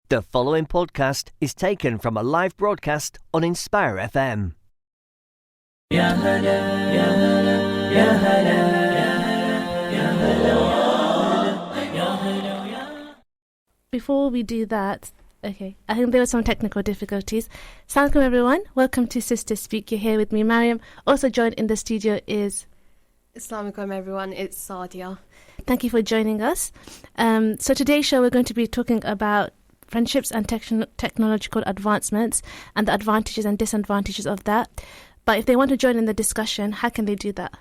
The following podcast is taken from a live broadcast on Inspire FM. Before we do that, I think there were some technical difficulties. Assalamualaikum everyone, welcome to Sister Speak. You're here with me, Mariam. Also joined in the studio is... Assalamualaikum everyone, it's Sadia. Thank you for joining us. So today's show we're going to be talking about friendships and technological advancements and the advantages and disadvantages of that. But if they want to join in the discussion, how can they do that?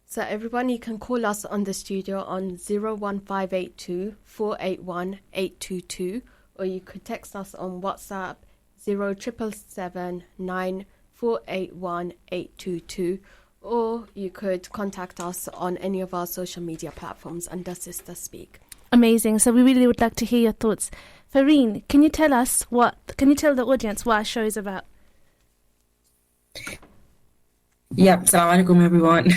So everyone, you can call us on the studio on 01582 481 822, or you could text us on WhatsApp 0777 9481 822, or you could contact us on any of our social media platforms under Sister Speak. Amazing. So we really would like to hear your thoughts. Fareen, can you tell the audience what our show is about? Yep, Assalamu alaikum everyone.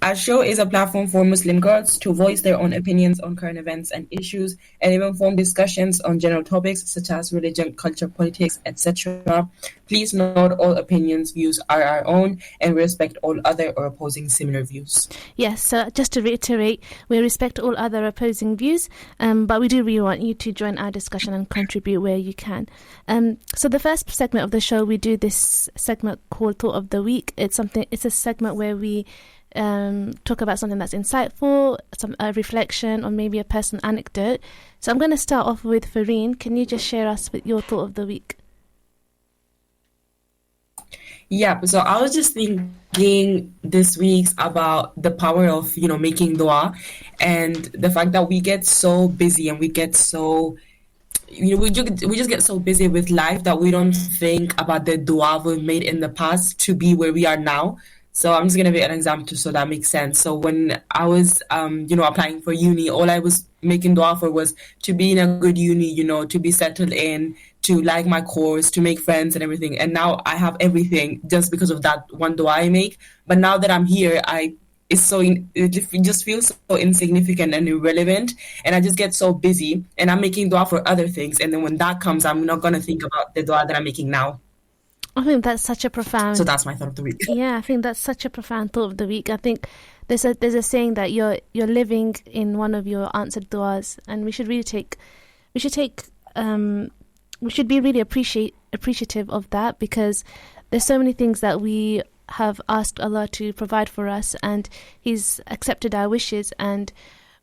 Our show is a platform for Muslim girls to voice their own opinions on current events and issues, and even form discussions on general topics such as religion, culture, politics, etc. Please note all opinions, views are our own, and we respect all other or opposing similar views. Yes, so just to reiterate, we respect all other opposing views, but we do really want you to join our discussion and contribute where you can. So the first segment of the show, we do this segment called Thought of the Week. It's a segment where we talk about something that's insightful, a reflection, or maybe a personal anecdote. So I'm going to start off with Fareen. Can you just share us with your thought of the week? Yeah, so I was just thinking this week about the power of, making dua, and the fact that we get so busy and we get so, we just get so busy with life that we don't think about the dua we've made in the past to be where we are now. So I'm just going to be an example so that makes sense. So when I was, applying for uni, all I was making dua for was to be in a good uni, to be settled in, to like my course, to make friends and everything. And now I have everything just because of that one dua I make. But now that I'm here, it just feels so insignificant and irrelevant. And I just get so busy and I'm making dua for other things. And then when that comes, I'm not going to think about the dua that I'm making now. I think that's such a profound... So that's my thought of the week. Yeah, I think that's such a profound thought of the week. I think there's a saying that you're living in one of your answered duas, and we should be really appreciative of that, because there's so many things that we have asked Allah to provide for us, and He's accepted our wishes, and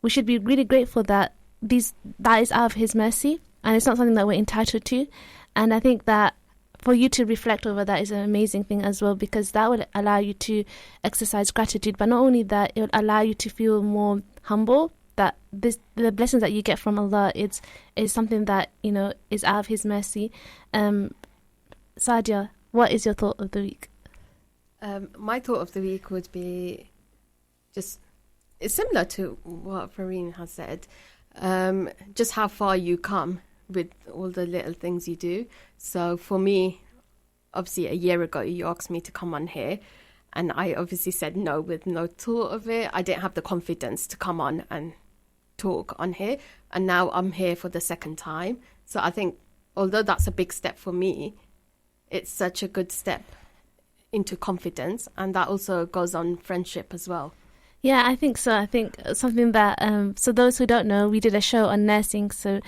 we should be really grateful that that is out of His mercy, and it's not something that we're entitled to. And I think that for you to reflect over that is an amazing thing as well, because that will allow you to exercise gratitude. But not only that, it will allow you to feel more humble, that the blessings that you get from Allah is something that, is out of His mercy. Sadia, what is your thought of the week? My thought of the week would be it's similar to what Fareen has said, just how far you come with all the little things you do. So for me, obviously a year ago you asked me to come on here, and I obviously said no with no thought of it. I didn't have the confidence to come on and talk on here, and now I'm here for the second time. So I think although that's a big step for me, it's such a good step into confidence, and that also goes on friendship as well. Yeah, I think so. I think something that so those who don't know, we did a show on nursing. So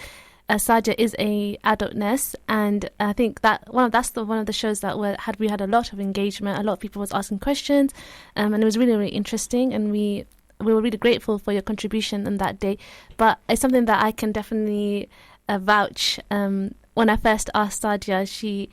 Sadia is a adult nurse, and I think that one of the shows that we had a lot of engagement. A lot of people was asking questions, and it was really, really interesting, and we were really grateful for your contribution on that day. But it's something that I can definitely vouch. When I first asked Sadia, she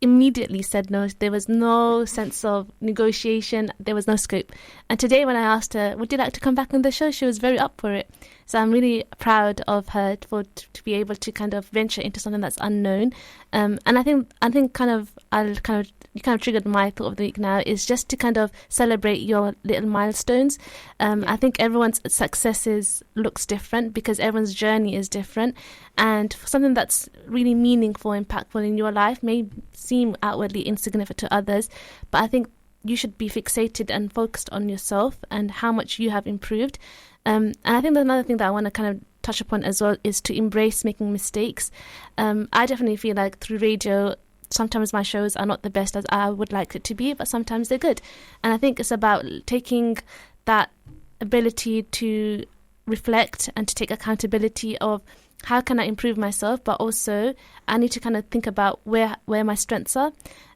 immediately said no. There was no sense of negotiation. There was no scope. And today when I asked her, would you like to come back on the show, she was very up for it. So I'm really proud of her to be able to kind of venture into something that's unknown. And I think you kind of triggered my thought of the week now, is just to kind of celebrate your little milestones. I think everyone's successes looks different because everyone's journey is different. And something that's really meaningful, impactful in your life may seem outwardly insignificant to others, but I think you should be fixated and focused on yourself and how much you have improved. And I think there's another thing that I want to kind of touch upon as well is to embrace making mistakes. I definitely feel like through radio, sometimes my shows are not the best as I would like it to be, but sometimes they're good. And I think it's about taking that ability to reflect and to take accountability of how can I improve myself, but also I need to kind of think about where my strengths are.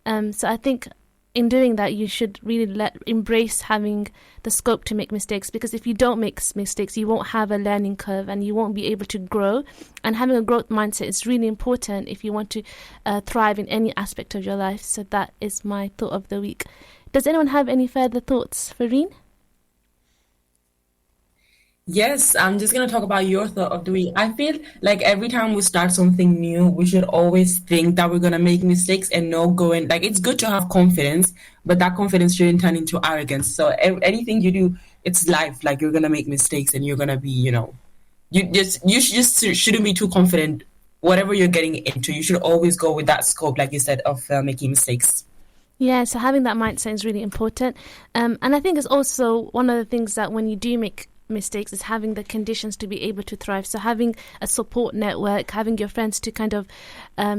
So I think in doing that, you should really embrace having the scope to make mistakes, because if you don't make mistakes, you won't have a learning curve and you won't be able to grow. And having a growth mindset is really important if you want to thrive in any aspect of your life. So that is my thought of the week. Does anyone have any further thoughts, Fareen? Yes, I'm just going to talk about your thought of the week. I feel like every time we start something new, we should always think that we're going to make mistakes and not going, like, it's good to have confidence, but that confidence shouldn't turn into arrogance. So anything you do, it's life. Like, you're going to make mistakes and you're going to be, you just shouldn't be too confident. Whatever you're getting into, you should always go with that scope, like you said, of making mistakes. Yeah, so having that mindset is really important. And I think it's also one of the things that when you do make mistakes is having the conditions to be able to thrive. So having a support network, having your friends to kind of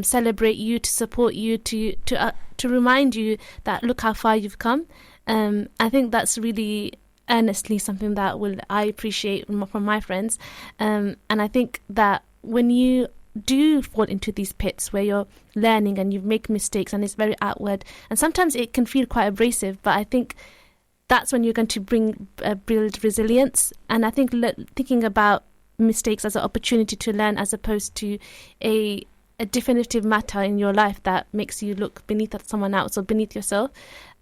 celebrate you, to support you, to remind you that look how far you've come. I think that's really earnestly something that I appreciate from my friends. And I think that when you do fall into these pits where you're learning and you make mistakes and it's very outward, and sometimes it can feel quite abrasive, but I think that's when you're going to build resilience. And I think thinking about mistakes as an opportunity to learn as opposed to a definitive matter in your life that makes you look beneath someone else or beneath yourself.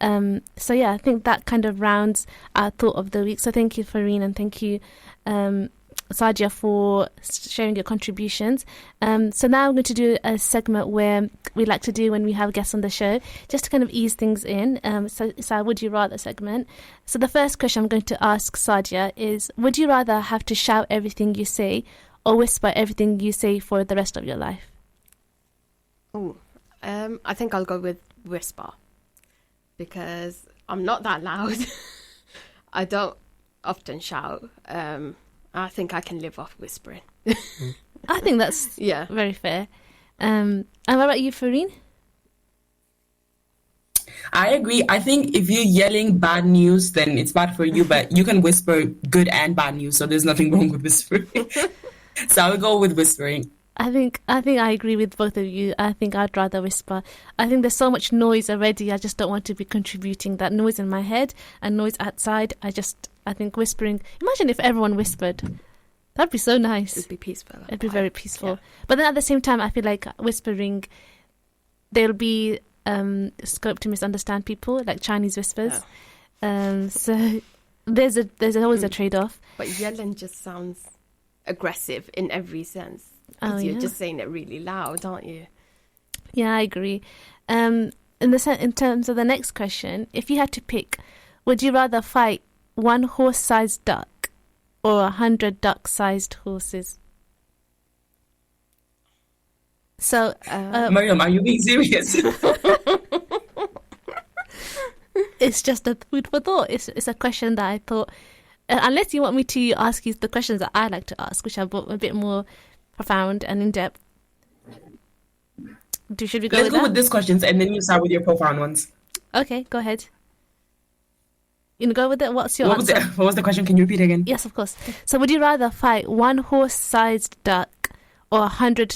So yeah, I think that kind of rounds our thought of the week. So thank you, Fareen, and thank you, Sadia, for sharing your contributions. So now I'm going to do a segment where we like to do when we have guests on the show, just to kind of ease things in. So it's our Would You Rather segment. So the first question I'm going to ask Sadia is, would you rather have to shout everything you say or whisper everything you say for the rest of your life? Oh, I think I'll go with whisper, because I'm not that loud. I don't often shout. I think I can live off whispering. I think that's very fair. And what about you, Fareen? I agree. I think if you're yelling bad news, then it's bad for you, but you can whisper good and bad news, so there's nothing wrong with whispering. So I'll go with whispering. I think I agree with both of you. I think I'd rather whisper. I think there's so much noise already. I just don't want to be contributing that noise in my head and noise outside. I think whispering. Imagine if everyone whispered. That'd be so nice. It'd be peaceful. It'd be very peaceful. Yeah. But then at the same time, I feel like whispering, there'll be scope to misunderstand people, like Chinese whispers. Yeah. So there's always a trade-off. But yelling just sounds aggressive in every sense. You're just saying it really loud, aren't you? Yeah, I agree. In terms of the next question, if you had to pick, would you rather fight one horse-sized duck or 100 duck-sized horses? So, Mariam, are you being serious? It's just a food for thought. It's a question that I thought, unless you want me to ask you the questions that I like to ask, which are a bit more profound and in depth. Should we go Let's go with these questions and then you start with your profound ones. Okay, go ahead. You go with it. What's your answer? What was the question? Can you repeat again? Yes, of course. So would you rather fight one horse-sized duck or 100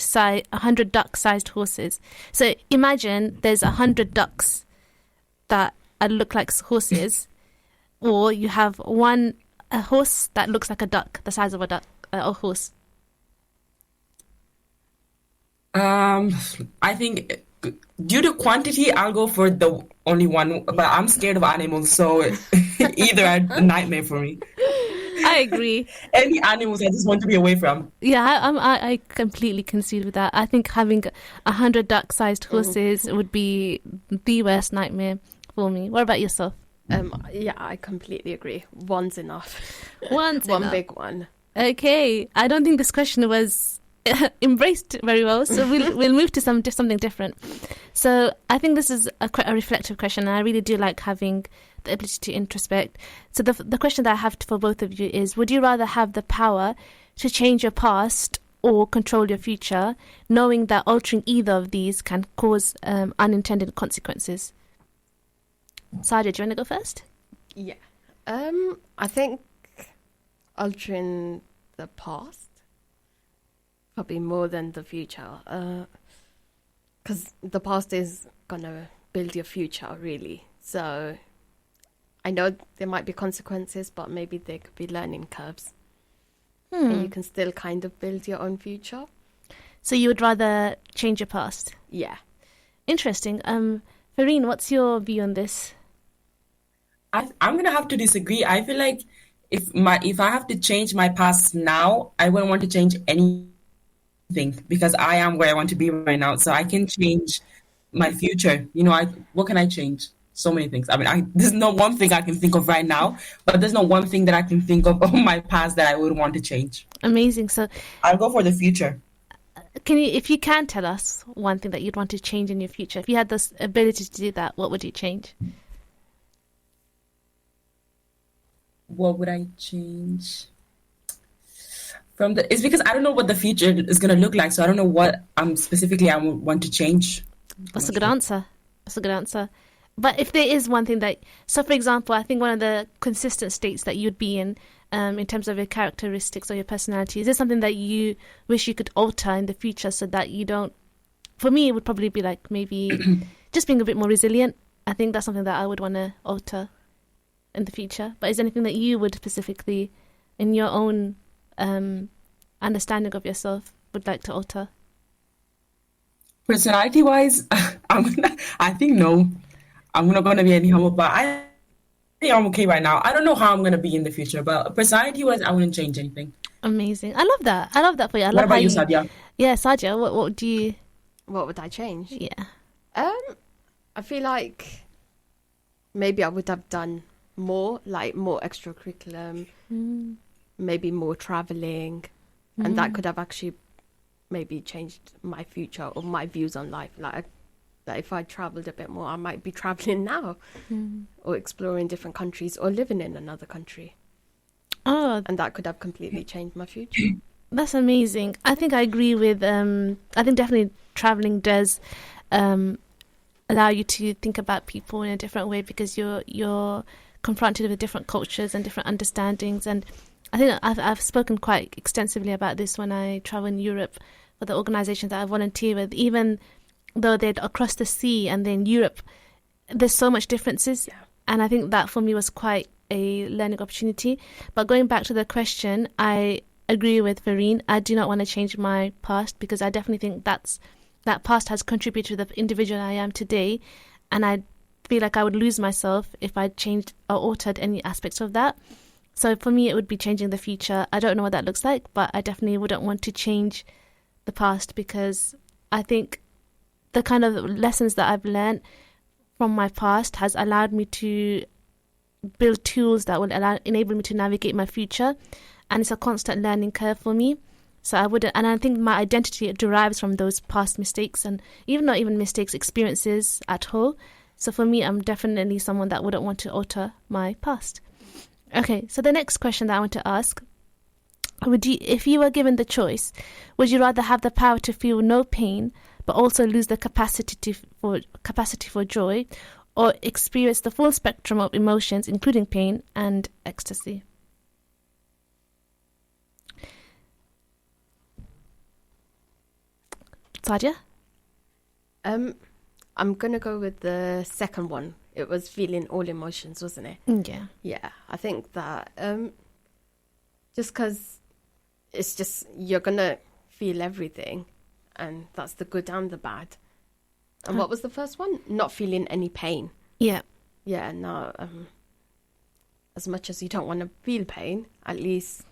duck-sized horses? So imagine there's 100 ducks that look like horses, or you have a horse that looks like a duck, the size of a horse. I think due to quantity, I'll go for the only one, but I'm scared of animals, so either a nightmare for me. I agree. Any animals I just want to be away from. Yeah, I completely concede with that. I think having 100 duck-sized horses would be the worst nightmare for me. What about yourself? Yeah, I completely agree. One's enough. One big one. Okay, I don't think this question was embraced very well, so we'll move to something different. So I think this is a reflective question, and I really do like having the ability to introspect. So the question that I have for both of you is, would you rather have the power to change your past or control your future, knowing that altering either of these can cause unintended consequences? Sadia, do you want to go first? Yeah. I think altering the past probably more than the future, because the past is gonna build your future, really. So I know there might be consequences, but maybe there could be learning curves, and you can still kind of build your own future. So you would rather change your past? Yeah. Interesting. Fareen, what's your view on this? I'm gonna have to disagree. I feel like if I have to change my past now, I wouldn't want to change anything because I am where I want to be right now. So I can change my future. What can I change? So many things. I mean, there's no one thing I can think of right now, but there's no one thing that I can think of my past that I would want to change. Amazing. So I'll go for the future. if you can tell us one thing that you'd want to change in your future, if you had this ability to do that, what would you change? What would I change? It's because I don't know what the future is gonna look like, so I don't know what specifically I would want to change. That's a good answer. That's a good answer. But if there is one thing so for example, I think one of the consistent states that you'd be in terms of your characteristics or your personality, is there something that you wish you could alter in the future so that you don't? For me, it would probably be like maybe just being a bit more resilient. I think that's something that I would want to alter in the future. But is there anything that you would specifically, in your own understanding of yourself, would like to alter? Personality-wise, I think no. I'm not gonna be any humble, but I think I'm okay right now. I don't know how I'm gonna be in the future, but personality-wise, I wouldn't change anything. Amazing. I love that. I love that for you. What about you, Sadia? Yeah, Sadia, what do you? What would I change? Yeah. I feel like maybe I would have done more, like more extracurriculum, maybe more traveling, and that could have actually maybe changed my future or my views on life. Like if I traveled a bit more, I might be traveling now, or exploring different countries, or living in another country. Oh, and that could have completely changed my future. That's amazing. I think I agree with. I think definitely traveling does allow you to think about people in a different way because you're confronted with different cultures and different understandings. And I think I've spoken quite extensively about this when I travel in Europe for the organisations that I volunteer with. Even though they're across the sea and they're in Europe, there's so much differences. Yeah. And I think that for me was quite a learning opportunity. But going back to the question, I agree with Fareen. I do not want to change my past because I definitely think that past has contributed to the individual I am today. And I feel like I would lose myself if I changed or altered any aspects of that. So for me, it would be changing the future. I don't know what that looks like, but I definitely wouldn't want to change the past because I think the kind of lessons that I've learned from my past has allowed me to build tools that will enable me to navigate my future. And it's a constant learning curve for me. So I think my identity derives from those past mistakes and not even mistakes, experiences at whole. So for me, I'm definitely someone that wouldn't want to alter my past. Okay, so the next question that I want to ask, if you were given the choice, would you rather have the power to feel no pain, but also lose the capacity for joy, or experience the full spectrum of emotions, including pain and ecstasy? Sadia? I'm gonna go with the second one. It was feeling all emotions, wasn't it? Yeah. Yeah, I think that just because it's just you're gonna feel everything, and that's the good and the bad. And what was the first one? Not feeling any pain. Yeah. Yeah, no. As much as you don't want to feel pain, at least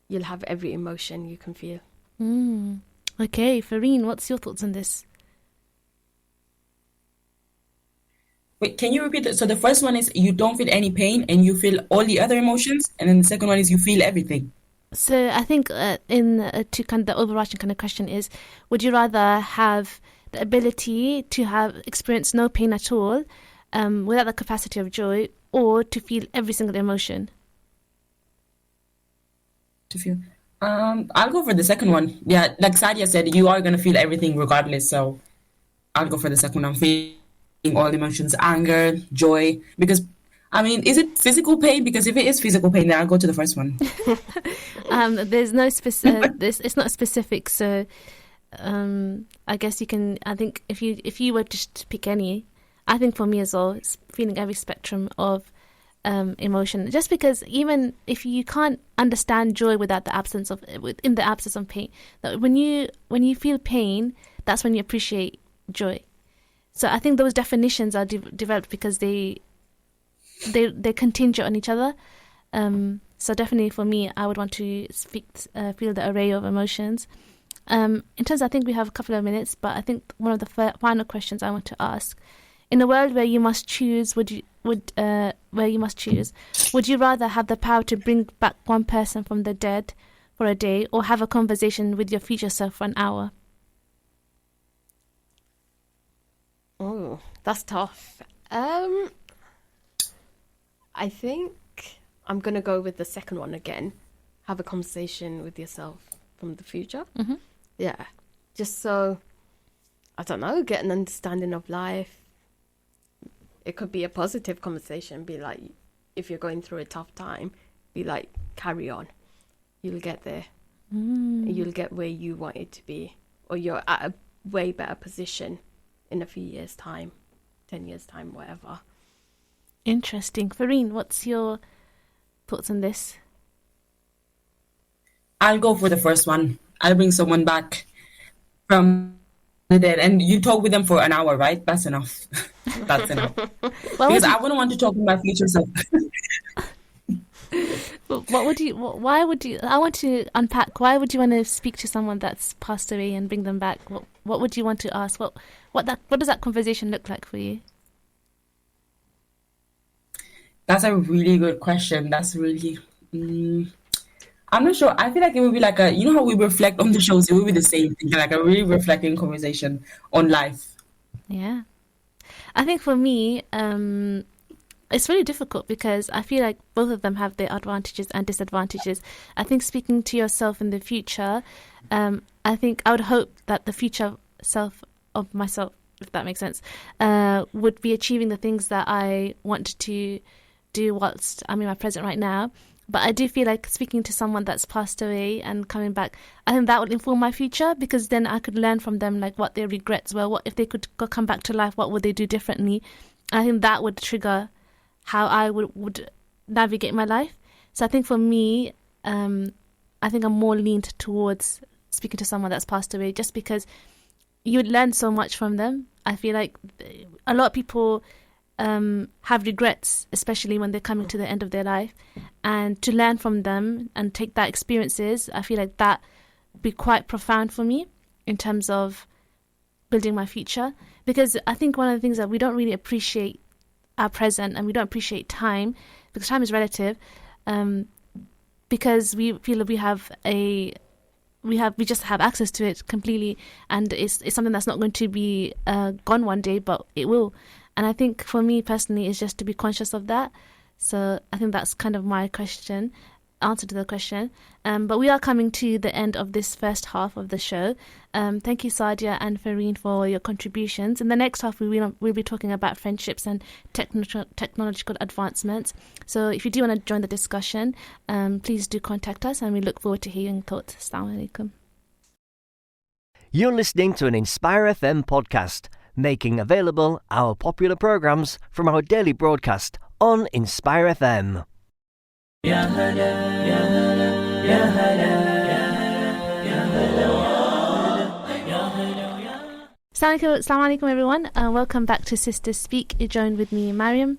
you'll have every emotion you can feel. Okay, Fareen, what's your thoughts on this? Wait, can you repeat that? So the first one is you don't feel any pain and you feel all the other emotions, and then the second one is you feel everything. So I think to kind of the overarching kind of question is, would you rather have the ability to have experienced no pain at all, without the capacity of joy, or to feel every single emotion? to feel. I'll go for the second one. Yeah, like Sadia said, you are gonna feel everything regardless. So I'll go for the second one. I'm feeling all emotions, anger, joy. Because I mean, is it physical pain? Because if it is physical pain, then I'll go to the first one. There's no specific. It's not specific, so I guess you can. I think if you were just to pick any, I think for me as well, it's feeling every spectrum of emotion. Just because even if you can't understand joy without the absence of in the absence of pain, that when you feel pain, that's when you appreciate joy. So I think those definitions are developed because they're contingent on each other. So definitely for me, I would want to feel the array of emotions. In terms, I think we have a couple of minutes, but I think one of the final questions I want to ask: in a world where you must choose, would you rather have the power to bring back one person from the dead for a day, or have a conversation with your future self for an hour? Oh, that's tough. I think I'm going to go with the second one again. Have a conversation with yourself from the future. Mm-hmm. Yeah. Just so, I don't know, get an understanding of life. It could be a positive conversation. Be like, if you're going through a tough time, be like, carry on. You'll get there. You'll get where you want it to be. Or you're at a way better position in a few years' time, 10 years' time, whatever. Interesting. Fareen, what's your thoughts on this? I'll go for the first one. I'll bring someone back from the dead, and you talk with them for an hour, right? That's enough. That's enough. Because I wouldn't want to talk with my future self. What would you? Why would you? I want to unpack. Why would you want to speak to someone that's passed away and bring them back? What would you want to ask? What does that conversation look like for you? That's a really good question. That's really. I'm not sure. I feel like it would be like you know how we reflect on the shows? It would be the same thing, like a really reflecting conversation on life. Yeah. I think for me, it's really difficult because I feel like both of them have their advantages and disadvantages. I think speaking to yourself in the future, I think I would hope that the future self of myself, if that makes sense, would be achieving the things that I want to do whilst I'm in my present right now. But I do feel like speaking to someone that's passed away and coming back, I think that would inform my future, because then I could learn from them like what their regrets were, what if they could come back to life, what would they do differently. And I think that would trigger how I would navigate my life. So I think for me, I think I'm more leaned towards speaking to someone that's passed away, just because you would learn so much from them. I feel like a lot of people have regrets, especially when they're coming to the end of their life, and to learn from them and take that experiences, I feel like that would be quite profound for me in terms of building my future. Because I think one of the things that we don't really appreciate our present, and we don't appreciate time, because time is relative, because we feel that we just have access to it completely, and it's something that's not going to be gone one day, but it will. And I think for me personally, it's just to be conscious of that. So I think that's kind of my answer to the question. But we are coming to the end of this first half of the show. Thank you, Sadia and Fareen, for your contributions. In the next half, we'll be talking about friendships and technological advancements. So if you do want to join the discussion, please do contact us, and we look forward to hearing thoughts. Assalamu alaikum. You're listening to an Inspire FM podcast, making available our popular programs from our daily broadcast on Inspire FM. Assalamu alaikum, everyone. Welcome back to Sisters Speak. You're joined with me, Mariam.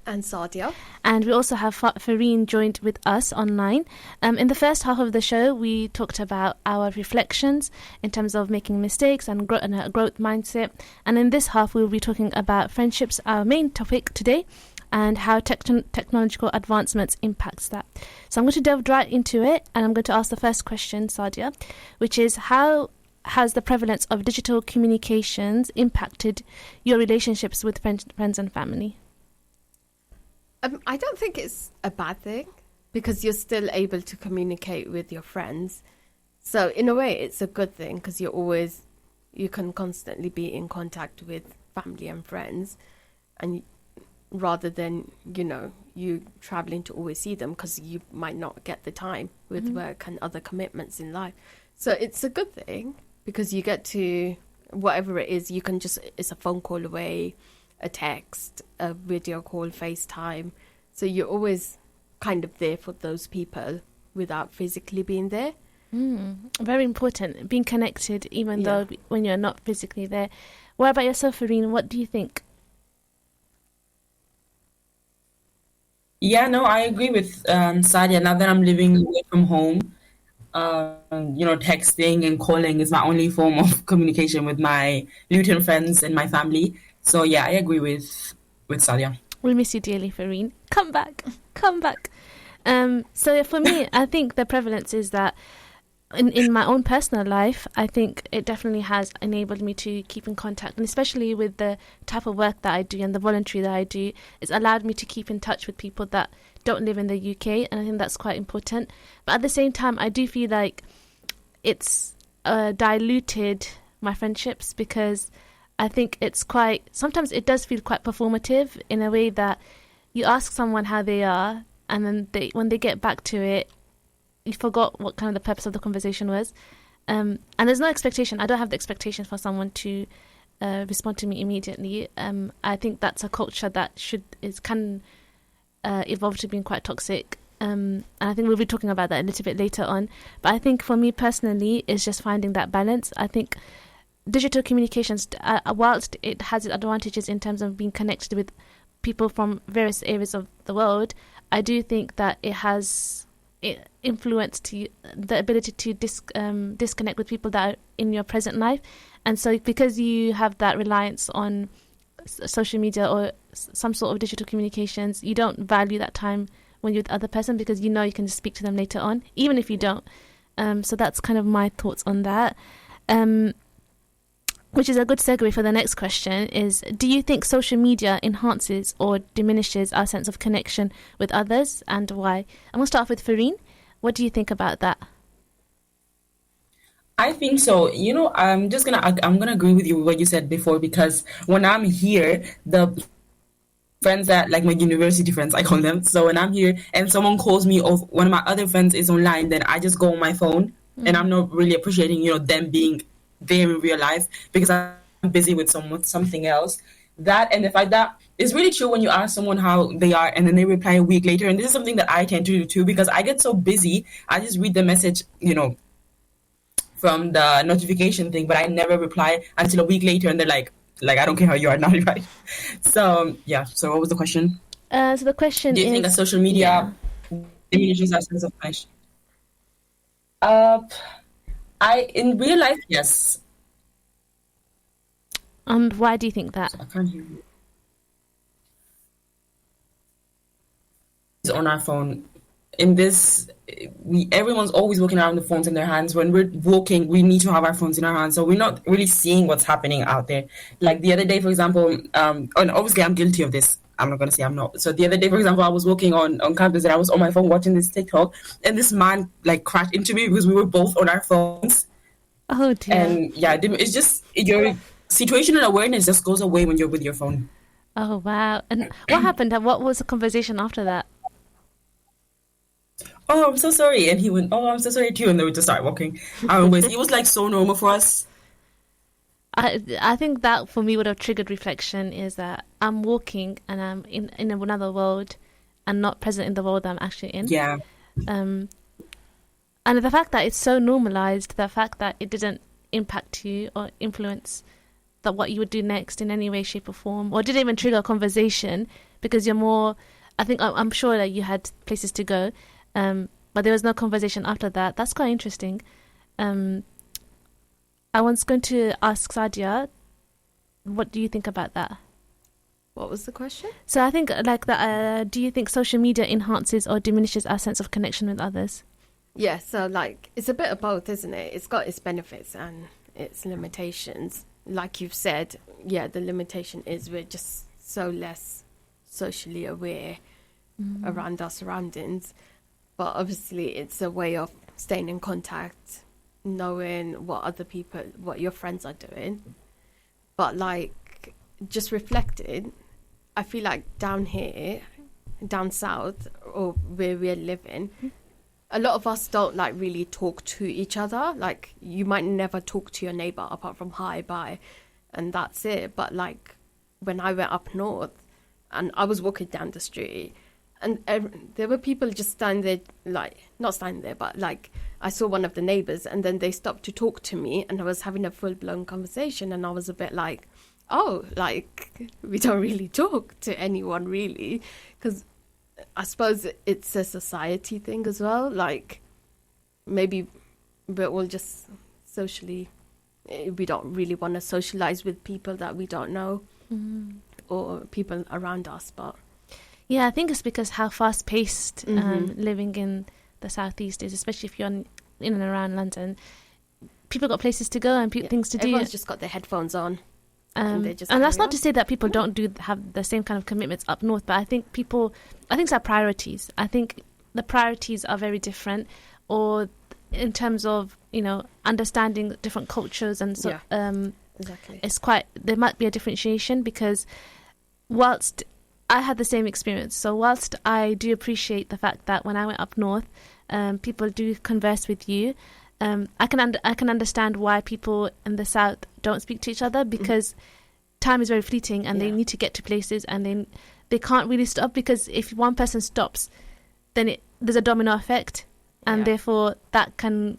And Sadia. And we also have Fareen joined with us online. In the first half of the show, we talked about our reflections in terms of making mistakes and a growth mindset. And in this half, we'll be talking about friendships, our main topic today, and how technological advancements impacts that. So I'm going to delve right into it, and I'm going to ask the first question, Sadia, which is, how has the prevalence of digital communications impacted your relationships with friends and family? I don't think it's a bad thing. because you're still able to communicate with your friends. So in a way, it's a good thing because you can constantly be in contact with family and friends, and rather than, you traveling to always see them because you might not get the time with work and other commitments in life. So it's a good thing because you get to, whatever it is, it's a phone call away, a text, a video call, FaceTime. So you're always kind of there for those people without physically being there. Very important, being connected even though when you're not physically there. What about yourself, Farine? What do you think? Yeah, no, I agree with Sadia. Now that I'm living away from home, texting and calling is my only form of communication with my Luton friends and my family. So yeah, I agree with Sadia. We miss you dearly, Farine. Come back. So for me, I think the prevalence is that in my own personal life, I think it definitely has enabled me to keep in contact, and especially with the type of work that I do and the voluntary that I do, it's allowed me to keep in touch with people that don't live in the UK, and I think that's quite important. But at the same time, I do feel like it's diluted my friendships, because I think sometimes it does feel quite performative in a way that you ask someone how they are, and then when they get back to it, you forgot what kind of the purpose of the conversation was. And there's no expectation. I don't have the expectation for someone to respond to me immediately. I think that's a culture that can evolve to being quite toxic. And I think we'll be talking about that a little bit later on. But I think for me personally, it's just finding that balance. I think digital communications, whilst it has its advantages in terms of being connected with people from various areas of the world, I do think that it has influenced the ability to disconnect with people that are in your present life. And so because you have that reliance on social media or some sort of digital communications, you don't value that time when you're with the other person, because you can just speak to them later on, even if you don't. So that's kind of my thoughts on that. Which is a good segue for the next question is, do you think social media enhances or diminishes our sense of connection with others, and why? I'm going to start off with Farine. What do you think about that? I think so. I'm gonna agree with you with what you said before, because when I'm here, the friends that, like my university friends, I call them. So when I'm here and someone calls me, or one of my other friends is online, then I just go on my phone and I'm not really appreciating, them being there in real life, because I'm busy with something else. That, and the fact that it's really true when you ask someone how they are and then they reply a week later. And this is something that I tend to do too, because I get so busy. I just read the message, from the notification thing, but I never reply until a week later, and they're like I don't care how you are, not right. So yeah. So what was the question? So the question is, do you think that social media diminishes our sense of connection? In real life, yes. And why do you think that? I can't hear you. It's on our phone. In this, everyone's always walking around with phones in their hands. When we're walking, we need to have our phones in our hands, so we're not really seeing what's happening out there. Like the other day, for example, and obviously I'm guilty of this. I'm not going to say I'm not. So the other day, for example, I was walking on campus and I was on my phone watching this TikTok, and this man crashed into me because we were both on our phones. Oh dear. And yeah, it's just your situational awareness just goes away when you're with your phone. Oh wow. And what happened? What was the conversation after that? Oh, I'm so sorry. And he went, oh, I'm so sorry too. And then we just started walking our ways. It was so normal for us. I think that for me would have triggered reflection, is that I'm walking and I'm in another world and not present in the world that I'm actually in. Yeah. And the fact that it's so normalized, the fact that it didn't impact you or influence what you would do next in any way, shape or form, or didn't even trigger a conversation, because you're more, I'm sure that you had places to go, but there was no conversation after that. That's quite interesting. I was going to ask Sadia, what do you think about that? What was the question? So I think do you think social media enhances or diminishes our sense of connection with others? Yeah, so it's a bit of both, isn't it? It's got its benefits and its limitations. Like you've said, yeah, the limitation is we're just so less socially aware around our surroundings. but obviously it's a way of staying in contact, knowing what your friends are doing. But like, just reflecting, I feel like down here, down south, or where we're living, a lot of us don't like really talk to each other. Like, you might never talk to your neighbor apart from hi, bye, and that's it. But like, when I went up north and I was walking down the street, and there were people just standing there, like, not standing there, but like, I saw one of the neighbors and then they stopped to talk to me, and I was having a full-blown conversation, and I was a bit like, oh, like, we don't really talk to anyone really, because I suppose it's a society thing as well. Like, maybe we're all just socially, we don't really want to socialize with people that we don't know, or people around us. But yeah, I think it's because how fast-paced living in the southeast is, especially if you're in and around London. People got places to go and things to do. Everyone's just got their headphones on. And that's not to say that people don't have the same kind of commitments up north, but I think it's our priorities. I think the priorities are very different, or in terms of, understanding different cultures, and so exactly. There might be a differentiation, because whilst I had the same experience, so whilst I do appreciate the fact that when I went up north, people do converse with you. I can understand why people in the south don't speak to each other, because time is very fleeting, and they need to get to places, and they can't really stop, because if one person stops, then there's a domino effect, and therefore that can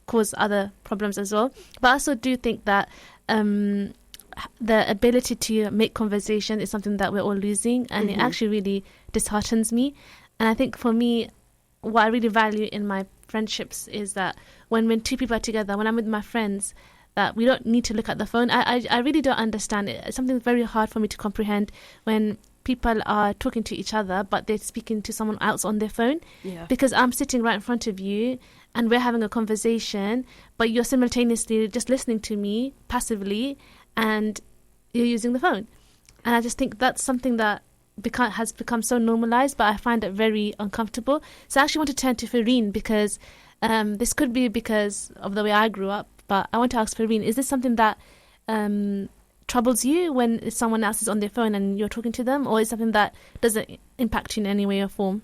cause other problems as well. But I also do think that the ability to make conversation is something that we're all losing, and it actually really disheartens me. And I think for me, what I really value in my friendships is that when two people are together, when I'm with my friends, that we don't need to look at the phone. I really don't understand it. It's something very hard for me to comprehend when people are talking to each other but they're speaking to someone else on their phone. Because I'm sitting right in front of you and we're having a conversation, but you're simultaneously just listening to me passively and you're using the phone. And I just think that's something that has become so normalized, but I find it very uncomfortable. So I actually want to turn to Fareen, because this could be because of the way I grew up, but I want to ask Fareen, is this something that troubles you when someone else is on their phone and you're talking to them, or is it something that doesn't impact you in any way or form?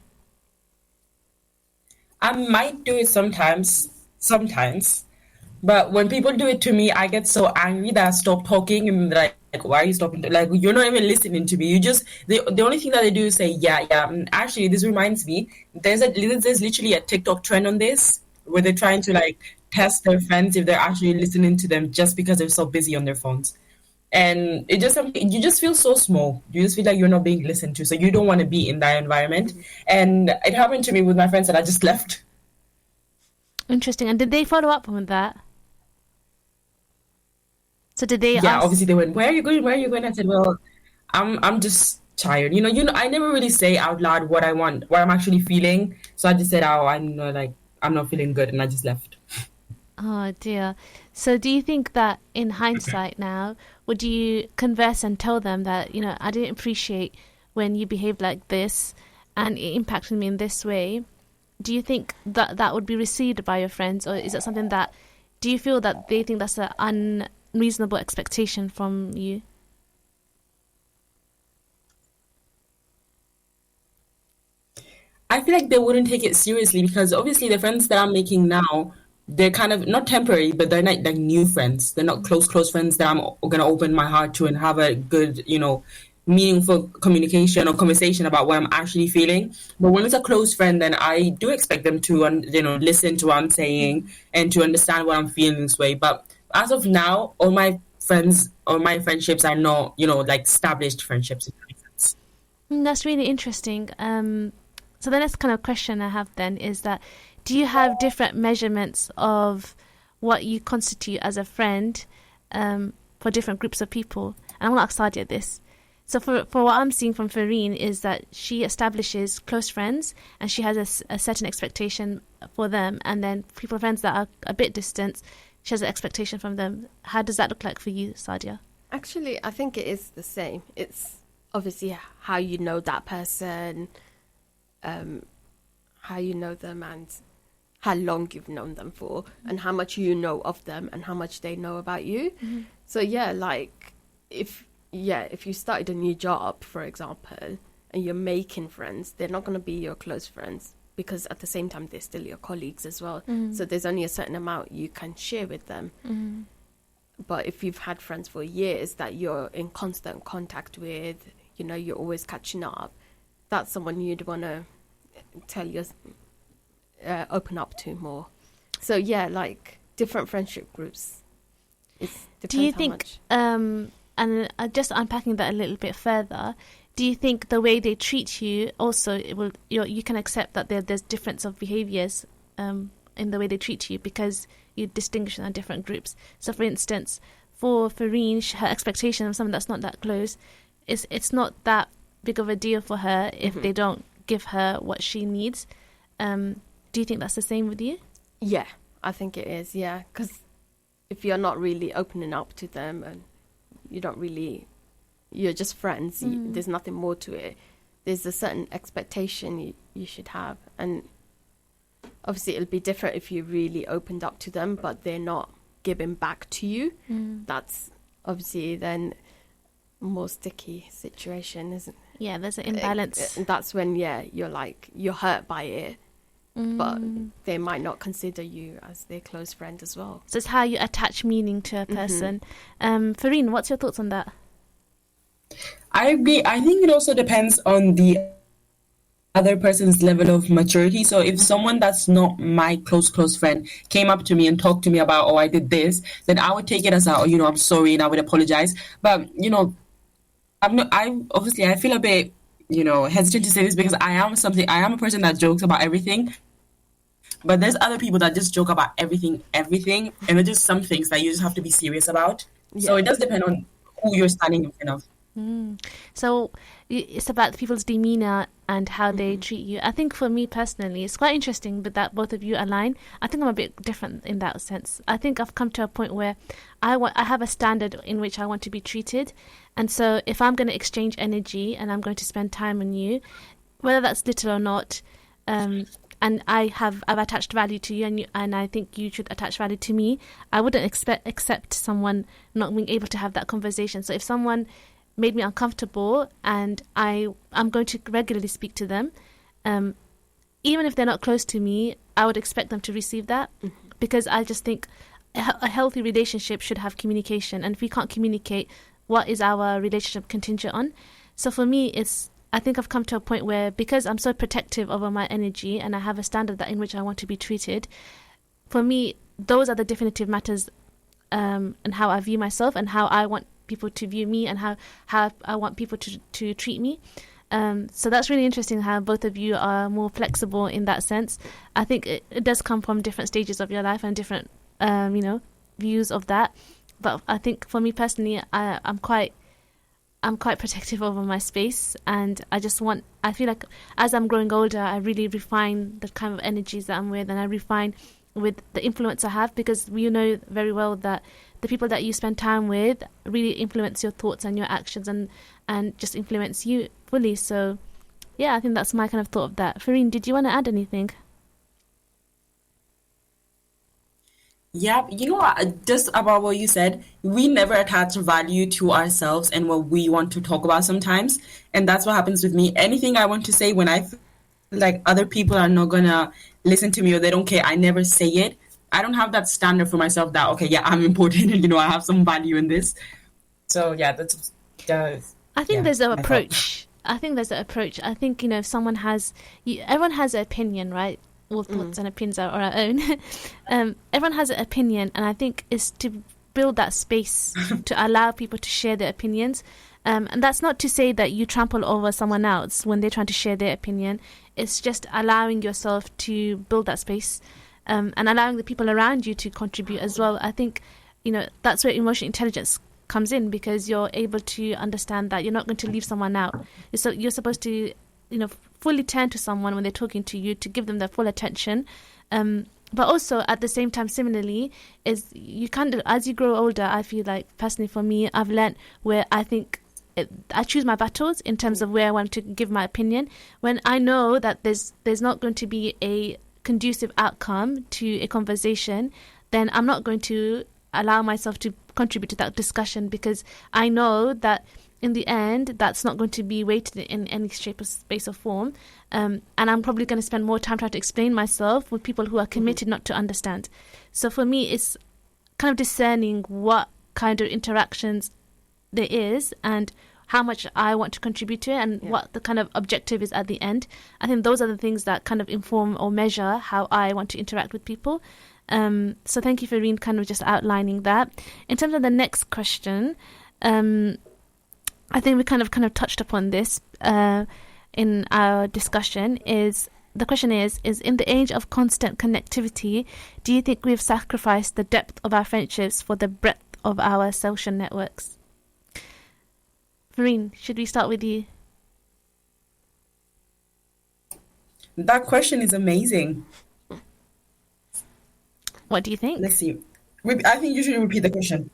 I might do it sometimes, but when people do it to me, I get so angry that I stop talking, and like, why are you stopping? Like, you're not even listening to me. You just, the only thing that they do is say, yeah. And actually, this reminds me, there's literally a TikTok trend on this, where they're trying to like test their friends if they're actually listening to them just because they're so busy on their phones. And you just feel so small. You just feel like you're not being listened to, so you don't want to be in that environment. And it happened to me with my friends, and I just left. Interesting. And did they follow up on that? So did they? Yeah, obviously they went, "Where are you going? Where are you going?" I said, "Well, I'm just tired. You know. I never really say out loud what I want, what I'm actually feeling. So I just said, "Oh, I'm not feeling good," and I just left. Oh dear. So do you think that in hindsight now, would you converse and tell them that, I didn't appreciate when you behaved like this and it impacted me in this way? Do you think that would be received by your friends, or is it something that, do you feel that they think that's an unreasonable expectation from you? I feel like they wouldn't take it seriously, because obviously the friends that I'm making now, they're kind of not temporary, but they're not like new friends. They're not close friends that I'm going to open my heart to and have a good, meaningful communication or conversation about what I'm actually feeling. But when it's a close friend, then I do expect them to, listen to what I'm saying and to understand what I'm feeling this way. But as of now, all my friends or my friendships are not, like established friendships. That's really interesting. So the next kind of question I have then is that, do you have different measurements of what you constitute as a friend for different groups of people? And I want to ask Sadia this. So for what I'm seeing from Fareen is that she establishes close friends and she has a certain expectation for them, and then friends that are a bit distant, she has an expectation from them. How does that look like for you, Sadia? Actually, I think it is the same. It's obviously how you know that person, how you know them and how long you've known them for, and how much you know of them and how much they know about you. So yeah, like if you started a new job, for example, and you're making friends, they're not going to be your close friends, because at the same time they're still your colleagues as well. So there's only a certain amount you can share with them. But if you've had friends for years that you're in constant contact with, you know, you're always catching up, that's someone you'd want to open up to more. So yeah, like different friendship groups. Do you think, and just unpacking that a little bit further, do you think the way they treat you also, you can accept that there's difference of behaviours in the way they treat you because you distinguish on different groups? So for instance, for Farine, her expectation of someone that's not that close, it's not that big of a deal for her if they don't give her what she needs. Do you think that's the same with you? Yeah, I think it is, yeah. Because if you're not really opening up to them and you're just friends, there's nothing more to it. There's a certain expectation you should have. And obviously it'll be different if you really opened up to them, but they're not giving back to you. That's obviously then a more sticky situation, isn't it? Yeah, there's an imbalance. That's when, you're hurt by it. But they might not consider you as their close friend as well. So it's how you attach meaning to a person. Farine, what's your thoughts on that? I agree. I think it also depends on the other person's level of maturity. So if someone that's not my close friend came up to me and talked to me about, I did this, then I would take it as I'm sorry, and I would apologize. But, I feel a bit, hesitant to say this because I am a person that jokes about everything. But there's other people that just joke about everything. And there's just some things that you just have to be serious about. Yeah. So it does depend on who you're standing in front of. So it's about people's demeanor and how they treat you. I think for me personally, it's quite interesting but that both of you align. I think I'm a bit different in that sense. I think I've come to a point where I have a standard in which I want to be treated. And so if I'm going to exchange energy and I'm going to spend time on you, whether that's little or not, and I've attached value to you, and I think you should attach value to me, I wouldn't accept someone not being able to have that conversation. So if someone made me uncomfortable and I'm going to regularly speak to them, even if they're not close to me, I would expect them to receive that, because I just think a healthy relationship should have communication, and if we can't communicate, what is our relationship contingent on? So for me, I think I've come to a point where, because I'm so protective over my energy and I have a standard that in which I want to be treated, for me, those are the definitive matters, and how I view myself and how I want people to view me and how I want people to treat me. So that's really interesting how both of you are more flexible in that sense. I think it does come from different stages of your life and different, views of that. But I think for me personally, I'm quite protective over my space, and I feel like as I'm growing older, I really refine the kind of energies that I'm with, and I refine with the influence I have, because you know very well that the people that you spend time with really influence your thoughts and your actions and just influence you fully. So yeah, I think that's my kind of thought of that. Farine, did you want to add anything? Yeah, just about what you said, we never attach value to ourselves and what we want to talk about sometimes. And that's what happens with me. Anything I want to say, when I feel like other people are not going to listen to me or they don't care, I never say it. I don't have that standard for myself that, okay, yeah, I'm important and, I have some value in this. So, yeah, that's... I think there's an approach. I think, if someone has... everyone has an opinion, right? All thoughts and opinions are our own. Everyone has an opinion, and I think it's to build that space to allow people to share their opinions. And that's not to say that you trample over someone else when they're trying to share their opinion. It's just allowing yourself to build that space, and allowing the people around you to contribute as well. I think, that's where emotional intelligence comes in, because you're able to understand that you're not going to leave someone out. So you're supposed to, fully turn to someone when they're talking to you, to give them their full attention. But also at the same time, similarly, is you kind of, as you grow older, I feel like personally for me, I've learned where I think I choose my battles in terms of where I want to give my opinion. When I know that there's not going to be a conducive outcome to a conversation, then I'm not going to allow myself to contribute to that discussion, because I know that in the end that's not going to be weighted in any shape or space or form, and I'm probably going to spend more time trying to explain myself with people who are committed not to understand. So for me, it's kind of discerning what kind of interactions there is and how much I want to contribute to it, and what the kind of objective is at the end. I think those are the things that kind of inform or measure how I want to interact with people. So thank you, Fareen, kind of just outlining that. In terms of the next question, I think we kind of touched upon this in our discussion. The question is in the age of constant connectivity, do you think we've sacrificed the depth of our friendships for the breadth of our social networks? Fareen, should we start with you? That question is amazing. What do you think? Let's see. I think you should repeat the question.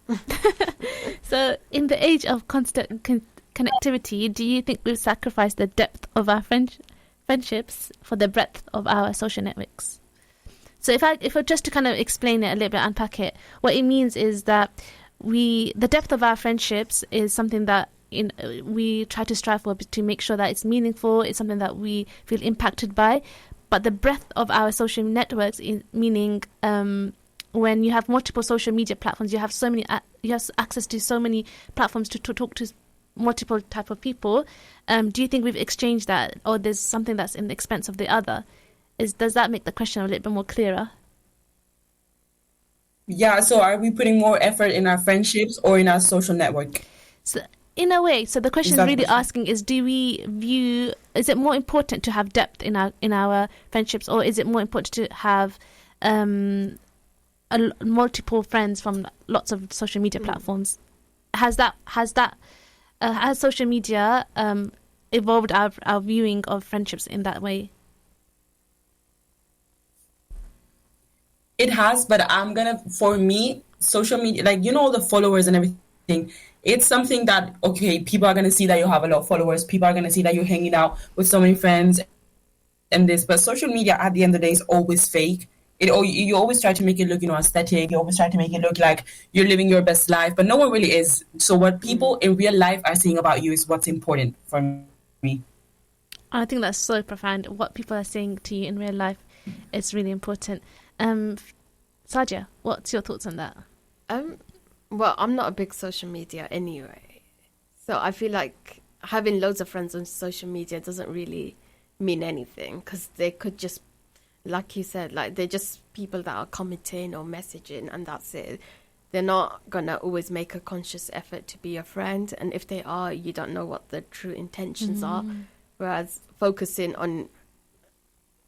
So, in the age of constant connectivity, do you think we've sacrificed the depth of our friendships for the breadth of our social networks? So, if I just to kind of explain it a little bit, unpack it, what it means is that the depth of our friendships is something that we try to strive for, to make sure that it's meaningful. It's something that we feel impacted by. But the breadth of our social networks, meaning when you have multiple social media platforms, you have access to so many platforms to talk to multiple type of people. Do you think we've exchanged that, or there's something that's in the expense of the other? Does that make the question a little bit more clearer? Yeah, so are we putting more effort in our friendships or in our social network? So, in a way, so the question is really asking is, is it more important to have depth in our friendships, or is it more important to have multiple friends from lots of social media platforms? Has social media evolved our viewing of friendships in that way? It has, but for me, social media, like, the followers and everything, it's something that, okay, people are going to see that you have a lot of followers. People are going to see that you're hanging out with so many friends and this. But social media, at the end of the day, is always fake. You always try to make it look, aesthetic. You always try to make it look like you're living your best life. But no one really is. So what people in real life are saying about you is what's important for me. I think that's so profound. What people are saying to you in real life is really important. Sadia, what's your thoughts on that? Well, I'm not a big social media anyway. So I feel like having loads of friends on social media doesn't really mean anything, because they could just, like you said, like they're just people that are commenting or messaging, and that's it. They're not going to always make a conscious effort to be your friend. And if they are, you don't know what the true intentions are. Whereas focusing on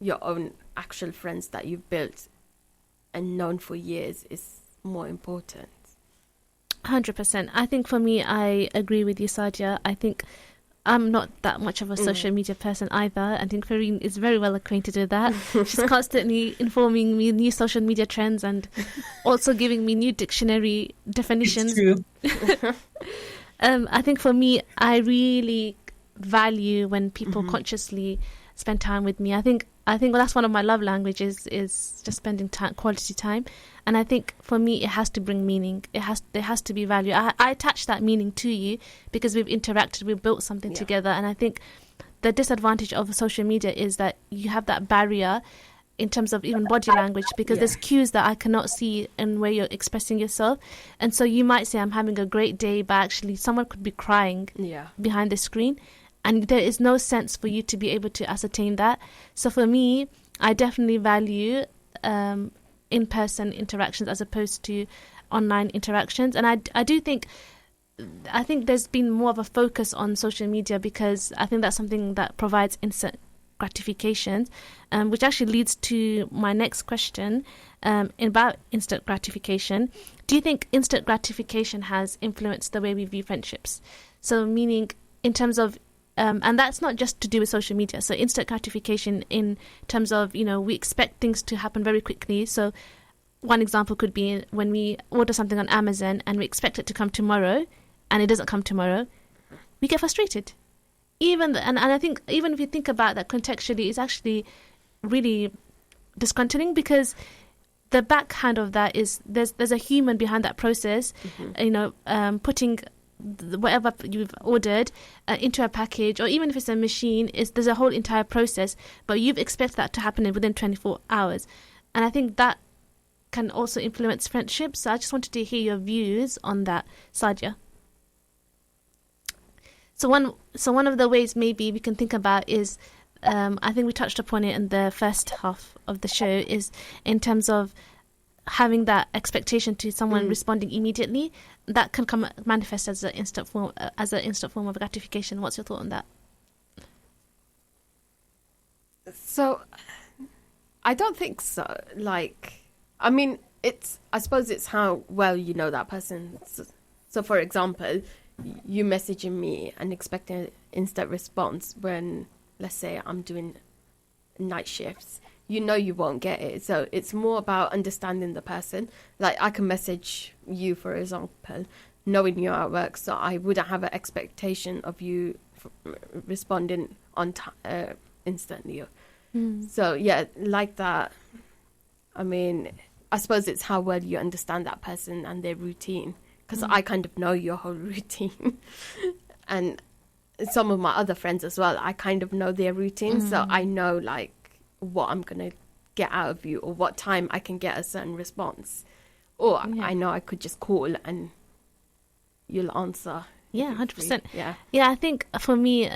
your own actual friends that you've built and known for years is more important. 100%. I think for me, I agree with you, Sadia. I think I'm not that much of a social media person either. I think Fareen is very well acquainted with that. She's constantly informing me new social media trends and also giving me new dictionary definitions. It's true. I think for me, I really value when people consciously spend time with me. I think that's one of my love languages, is just spending time, quality time. And I think for me, it has to bring meaning. There has to be value. I attach that meaning to you because we've interacted, we've built something together. And I think the disadvantage of social media is that you have that barrier in terms of even body language, because there's cues that I cannot see in where you're expressing yourself. And so you might say, I'm having a great day, but actually someone could be crying behind the screen. And there is no sense for you to be able to ascertain that. So for me, I definitely value in-person interactions as opposed to online interactions. And I think there's been more of a focus on social media because I think that's something that provides instant gratification, which actually leads to my next question about instant gratification. Do you think instant gratification has influenced the way we view friendships? So meaning in terms of and that's not just to do with social media. So instant gratification in terms of, we expect things to happen very quickly. So one example could be when we order something on Amazon and we expect it to come tomorrow and it doesn't come tomorrow. we get frustrated. And I think even if you think about that contextually, it's actually really disconcerting, because the backhand of that is there's a human behind that process, putting whatever you've ordered into a package, or even if it's a machine, there's a whole entire process, but you've expected that to happen within 24 hours. And I think that can also influence friendships. So I just wanted to hear your views on that, Sadia. So one of the ways maybe we can think about is, I think we touched upon it in the first half of the show, is in terms of having that expectation to someone responding immediately. That can manifest as an instant form of gratification. What's your thought on that? So, I don't think so. I suppose it's how well you know that person. So for example, you messaging me and expecting an instant response when, let's say, I'm doing night shifts. You know you won't get it. So it's more about understanding the person. Like, I can message you, for example, knowing you're at work, so I wouldn't have an expectation of you responding on instantly. So, yeah, like that. I mean, I suppose it's how well you understand that person and their routine, because I kind of know your whole routine. And some of my other friends as well, I kind of know their routine, so I know, like, what I'm going to get out of you, or what time I can get a certain response. Or I know I could just call and you'll answer. Yeah, 100%. Yeah, I think for me,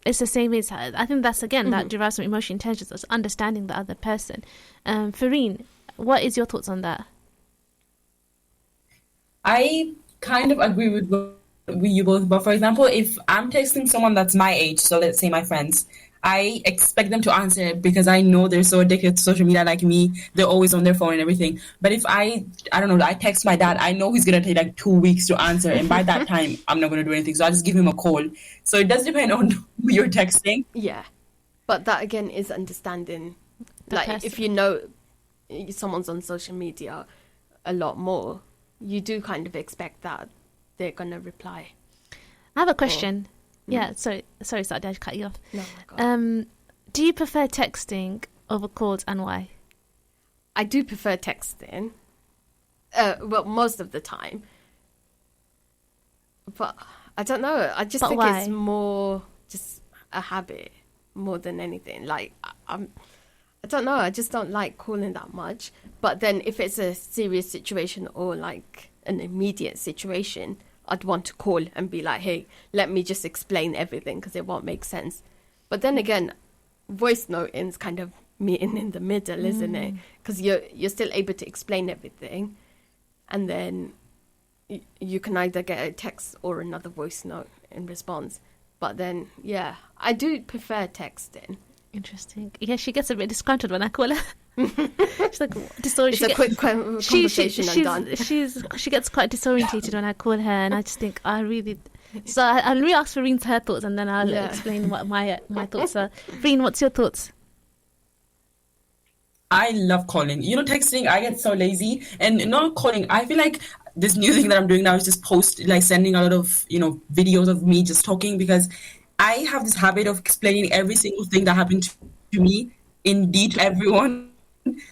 it's the same as, I think that's, again, that derives from emotional intelligence, that's understanding the other person. Fareen, what is your thoughts on that? I kind of agree with you both, but for example, if I'm texting someone that's my age, so let's say my friends, I expect them to answer because I know they're so addicted to social media like me. They're always on their phone and everything. But if I don't know, I text my dad, I know he's going to take like 2 weeks to answer. And by that time, I'm not going to do anything. So I just give him a call. So it does depend on who you're texting. Yeah. But that, again, is understanding. Like, person. if you know someone's on social media a lot more, you do kind of expect that they're going to reply. I have a question. Yeah, sorry, Sadia, I cut you off. No, my God. Do you prefer texting over calls, and why? I do prefer texting. Well, most of the time. But I don't know. I just think why? it's more just a habit more than anything. Like, I don't know. I just don't like calling that much. But then if it's a serious situation or like an immediate situation, I'd want to call and be like, hey, let me just explain everything, because it won't make sense. But then again, voice noting is kind of meeting in the middle, isn't it? Because you're still able to explain everything. And then you can either get a text or another voice note in response. But then, yeah, I do prefer texting. Interesting. Yeah, she gets a bit disgruntled when I call her. She's like, It's a quick conversation and done. She gets quite disorientated when I call her, and I just think I'll re-ask Fareen's her thoughts, and then I'll explain what my thoughts are. Fareen, what's your thoughts? I love calling. Texting, I get so lazy. And not calling, I feel like this new thing that I'm doing now is just sending a lot of, videos of me just talking, because I have this habit of explaining every single thing that happened to me in detail to everyone.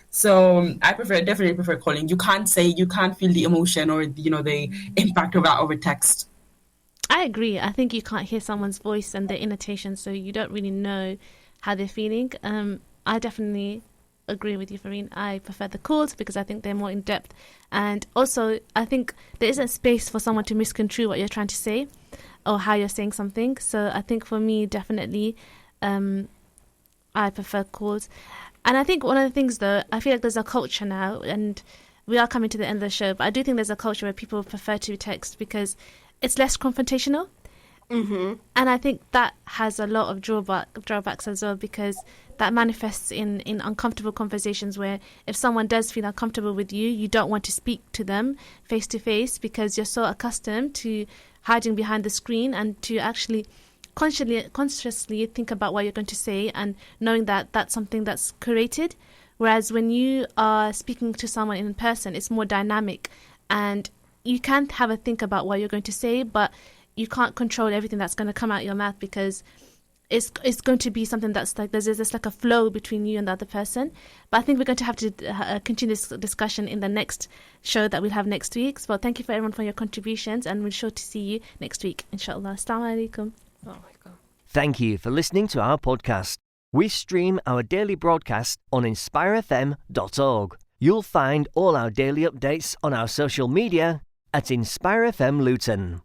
So I definitely prefer calling. You can't feel the emotion or, the impact of that over text. I agree. I think you can't hear someone's voice and their intonation, so you don't really know how they're feeling. I definitely agree with you, Fareen. I prefer the calls because I think they're more in depth, and also I think there isn't space for someone to misconstrue what you're trying to say or how you're saying something. So I think for me, definitely, I prefer calls. And I think one of the things, though, I feel like there's a culture now, and we are coming to the end of the show, but I do think there's a culture where people prefer to text because it's less confrontational. Mm-hmm. And I think that has a lot of drawbacks as well, because that manifests in uncomfortable conversations where if someone does feel uncomfortable with you, you don't want to speak to them face to face because you're so accustomed to hiding behind the screen and to actually consciously think about what you're going to say and knowing that that's something that's curated. Whereas when you are speaking to someone in person, it's more dynamic and you can have a think about what you're going to say, but you can't control everything that's going to come out your mouth, because it's going to be something that's like there's like a flow between you and the other person. But I think we're going to have to continue this discussion in the next show that we'll have next week. So thank you for everyone for your contributions, and we're sure to see you next week, inshallah. Assalamu alaikum. Oh my God. Thank you for listening to our podcast. We stream our daily broadcast on inspirefm.org. You'll find all our daily updates on our social media at Inspire FM Luton.